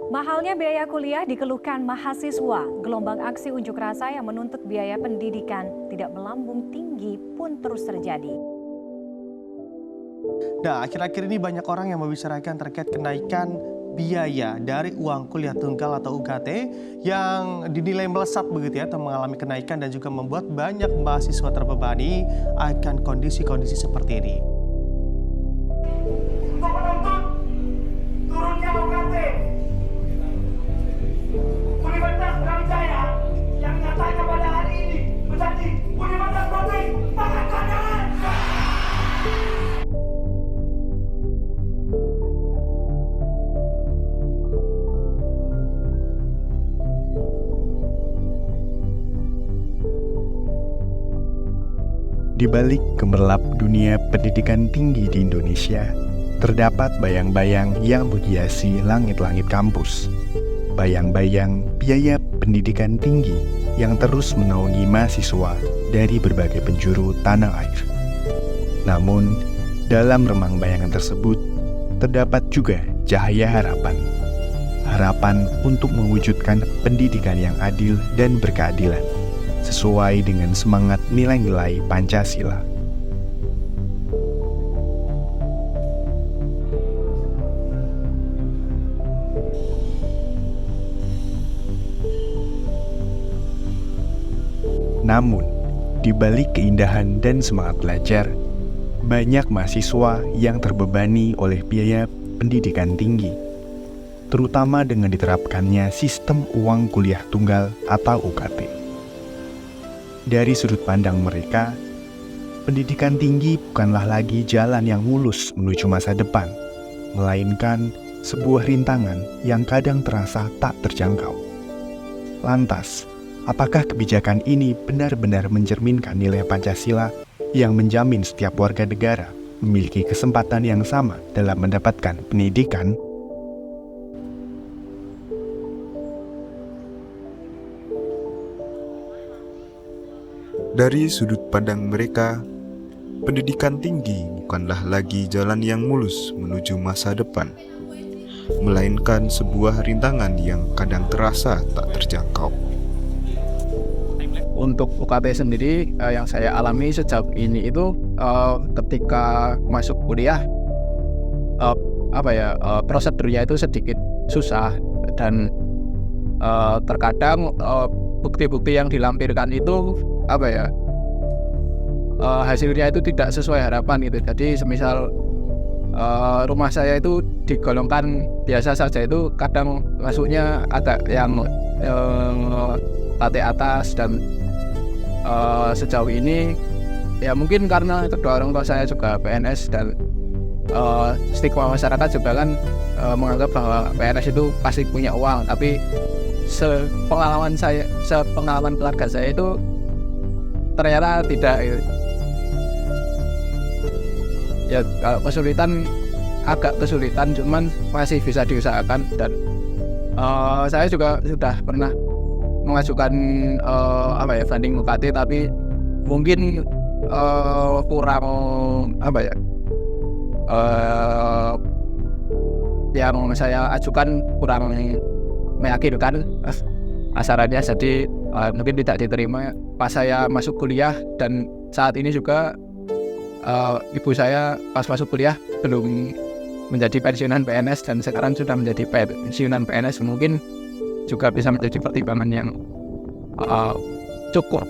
Mahalnya biaya kuliah dikeluhkan mahasiswa. Gelombang aksi unjuk rasa yang menuntut biaya pendidikan tidak melambung tinggi pun terus terjadi. Nah, akhir-akhir ini banyak orang yang membicarakan terkait kenaikan biaya dari uang kuliah tunggal atau UKT yang dinilai melesat begitu ya, atau mengalami kenaikan dan juga membuat banyak mahasiswa terbebani akan kondisi-kondisi seperti ini. Untuk menuntut turunnya UKT Universitas Brawijaya yang nyatanya pada hari ini menjadi Universitas Publik Pangkatan. Di balik gemerlap dunia pendidikan tinggi di Indonesia, terdapat bayang-bayang yang menghiasi langit-langit kampus. Bayang-bayang biaya pendidikan tinggi yang terus menaungi mahasiswa dari berbagai penjuru tanah air. Namun, dalam remang bayangan tersebut, terdapat juga cahaya harapan. Harapan untuk mewujudkan pendidikan yang adil dan berkeadilan, sesuai dengan semangat nilai-nilai Pancasila. Namun, di balik keindahan dan semangat belajar, banyak mahasiswa yang terbebani oleh biaya pendidikan tinggi, terutama dengan diterapkannya sistem uang kuliah tunggal atau UKT. Dari sudut pandang mereka, pendidikan tinggi bukanlah lagi jalan yang mulus menuju masa depan, melainkan sebuah rintangan yang kadang terasa tak terjangkau. Lantas, apakah kebijakan ini benar-benar mencerminkan nilai Pancasila yang menjamin setiap warga negara memiliki kesempatan yang sama dalam mendapatkan pendidikan? Dari sudut pandang mereka, pendidikan tinggi bukanlah lagi jalan yang mulus menuju masa depan, melainkan sebuah rintangan yang kadang terasa tak terjangkau. Untuk UKT sendiri yang saya alami sejauh ini itu ketika masuk kuliah prosedurnya itu sedikit susah dan terkadang bukti-bukti yang dilampirkan itu hasilnya itu tidak sesuai harapan gitu. Jadi semisal rumah saya itu digolongkan biasa saja, itu kadang masuknya ada yang lantai atas, dan sejauh ini ya mungkin karena kedua orang tua saya juga PNS dan stigma masyarakat juga kan menganggap bahwa PNS itu pasti punya uang, tapi sepengalaman keluarga saya itu ternyata tidak gitu. Ya kalau agak kesulitan, cuman masih bisa diusahakan. Dan saya juga sudah pernah mengajukan funding UKT, tapi mungkin kurang yang saya ajukan kurang meyakinkan asarannya, jadi mungkin tidak diterima pas saya masuk kuliah. Dan saat ini juga ibu saya pas masuk kuliah belum menjadi pensiunan PNS dan sekarang sudah menjadi pensiunan PNS, mungkin juga bisa menjadi pertimbangan yang cukup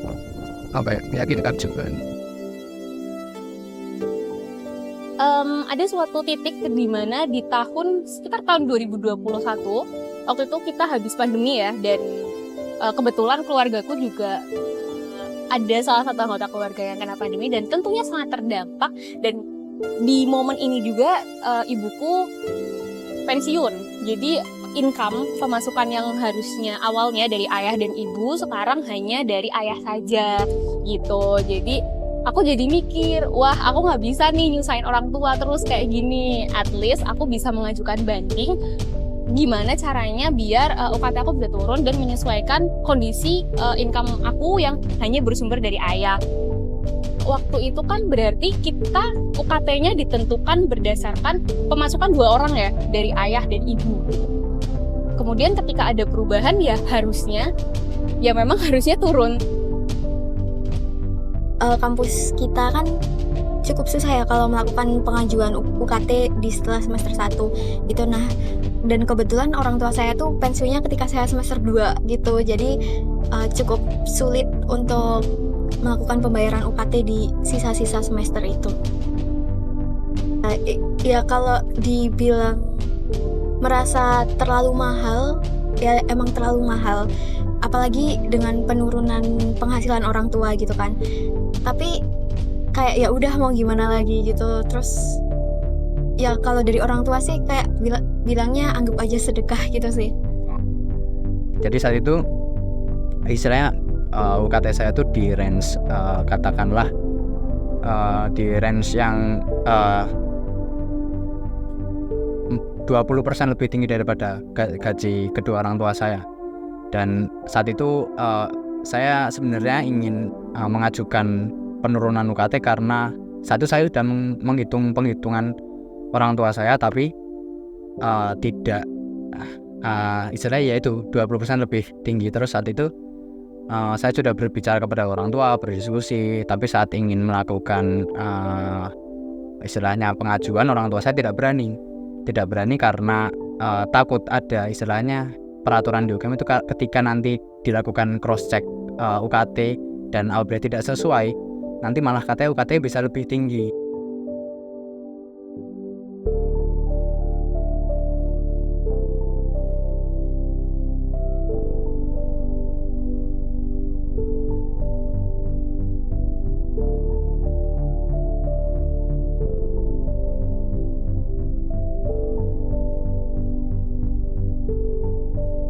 meyakinkan juga. Ada suatu titik di mana di sekitar tahun 2021 waktu itu kita habis pandemi ya, dan kebetulan keluargaku juga ada salah satu anggota keluarga yang kena pandemi dan tentunya sangat terdampak. Dan di momen ini juga ibuku pensiun, jadi income pemasukan yang harusnya awalnya dari ayah dan ibu sekarang hanya dari ayah saja gitu. Jadi aku jadi mikir, wah aku nggak bisa nih nyusahin orang tua terus kayak gini. At least aku bisa mengajukan banding gimana caranya biar UKT aku bisa turun dan menyesuaikan kondisi income aku yang hanya bersumber dari ayah. Waktu itu kan berarti kita UKT-nya ditentukan berdasarkan pemasukan dua orang ya, dari ayah dan ibu. kemudian ketika ada perubahan ya memang harusnya turun. Kampus kita kan cukup susah ya kalau melakukan pengajuan UKT di setelah semester 1 gitu. Nah, dan kebetulan orang tua saya tuh pensiunnya ketika saya semester 2 gitu. Jadi cukup sulit untuk melakukan pembayaran UKT di sisa-sisa semester itu. Ya kalau dibilang merasa terlalu mahal, ya emang terlalu mahal. Apalagi dengan penurunan penghasilan orang tua gitu kan. Tapi kayak ya udah mau gimana lagi gitu. Terus ya kalau dari orang tua sih kayak bilangnya anggap aja sedekah gitu sih. Jadi saat itu istilahnya UKT saya tuh di range katakanlah di range yang 20% lebih tinggi daripada gaji kedua orang tua saya. Dan saat itu saya sebenarnya ingin mengajukan penurunan UKT karena satu saya sudah menghitung penghitungan orang tua saya, tapi tidak istilahnya yaitu 20% lebih tinggi. Terus saat itu saya sudah berbicara kepada orang tua, berdiskusi, tapi saat ingin melakukan istilahnya pengajuan, orang tua saya tidak berani karena takut ada istilahnya peraturan di UGM itu ketika nanti dilakukan cross check UKT dan apabila tidak sesuai, nanti malah katanya UKT bisa lebih tinggi.